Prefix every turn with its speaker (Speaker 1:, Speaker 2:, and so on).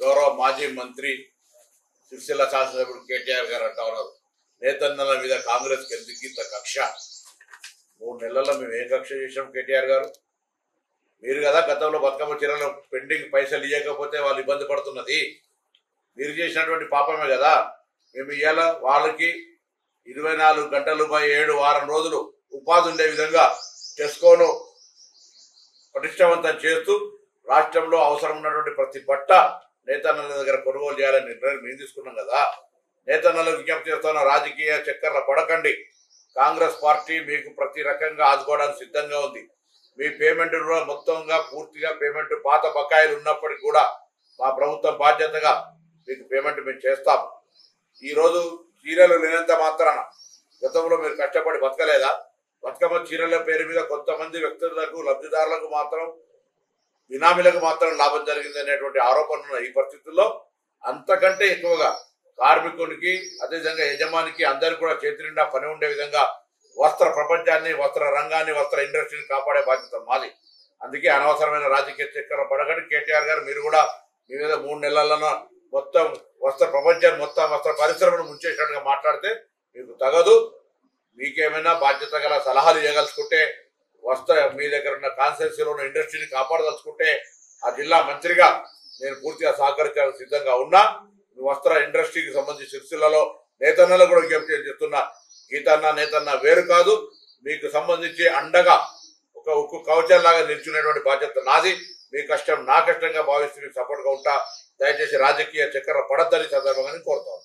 Speaker 1: గౌరవ మాజీ మంత్రి సిరిసిల్ల శాసనసభ్యుడు కేటీఆర్ గారు అంటా ఉన్నారు, నేతన్నల మీద కాంగ్రెస్కి ఎందుకు ఇంత కక్ష? 3 నెలల్లో మేము ఏ కక్ష చేసాం కేటీఆర్ గారు? మీరు కదా గతంలో బతుకమ్మ చీరలు పెండింగ్ పైసలు ఇవ్వకపోతే వాళ్ళు ఇబ్బంది పడుతున్నది, మీరు చేసినటువంటి పాపమే కదా. మేము ఇవాళ వాళ్ళకి 24 గంటలు 7 వారం రోజులు ఉపాధి ఉండే విధంగా టెస్కోను పటిష్టవంతం చేస్తూ రాష్ట్రంలో అవసరం ఉన్నటువంటి ప్రతి బట్ట నేతన్నల దగ్గర కొనుగోలు చేయాలని నిర్ణయం మేము తీసుకున్నాం కదా. నేతన్నలకు విజ్ఞప్తి చేస్తున్న రాజకీయ చక్కర్ల పడకండి. కాంగ్రెస్ పార్టీ మీకు ప్రతి రకంగా ఆదుకోవడానికి సిద్ధంగా ఉంది. మీ పేమెంట్ మొత్తంగా పూర్తిగా పేమెంట్ పాత బకాయిలు ఉన్నప్పటికీ కూడా మా ప్రభుత్వం బాధ్యతగా మీకు పేమెంట్ మేము చేస్తాం. ఈరోజు చీరలు లేనంత మాత్రాన గతంలో మీరు కష్టపడి బతకలేదా? బతుకమ్మ చీరల పేరు మీద కొంతమంది వ్యక్తులకు లబ్ధిదారులకు మాత్రం బినామీలకు మాత్రం లాభం జరిగింది అనేటువంటి ఆరోపణలు ఈ పరిస్థితుల్లో అంతకంటే ఎక్కువగా కార్మికునికి అదేవిధంగా యజమానికి అందరికీ కూడా చేతి నిండా పని ఉండే విధంగా వస్త్ర ప్రపంచాన్ని, వస్త్ర రంగాన్ని, వస్త్ర ఇండస్ట్రీని కాపాడే బాధ్యత మాది. అందుకే అనవసరమైన రాజకీయ చక్కెర పడకండి. కేటీఆర్ గారు మీరు కూడా మీ మీద 3 నెలలను మొత్తం వస్త్ర ప్రపంచాన్ని, మొత్తం వస్త్ర పరిశ్రమను ముంచేసినట్టుగా మాట్లాడితే మీకు తగదు. మీకేమైనా బాధ్యత గల సలహాలు ఇవ్వగలుచుకుంటే, మీ దగ్గర ఉన్న కాన్స్టిట్యూన్సీలో ఉన్న ఇండస్ట్రీని కాపాడదలుచుకుంటే ఆ జిల్లా మంత్రిగా నేను పూర్తిగా సహకరించడానికి సిద్ధంగా ఉన్నా. వస్త్ర ఇండస్ట్రీకి సంబంధించి సిరిసిల్లలో నేతన్నలు కూడా విజ్ఞప్తి చేస్తున్నా, గీతన్న నేతన్న వేరు కాదు. మీకు సంబంధించి అండగా ఒక ఉక్కు కవచంలాగా నిల్చునేటువంటి బాధ్యత నాది. మీ కష్టం నా కష్టంగా భావిస్తూ మీకు సపోర్ట్గా ఉంటా. దయచేసి రాజకీయ చక్కెర పడద్దని సందర్భంగా కోరుతాను.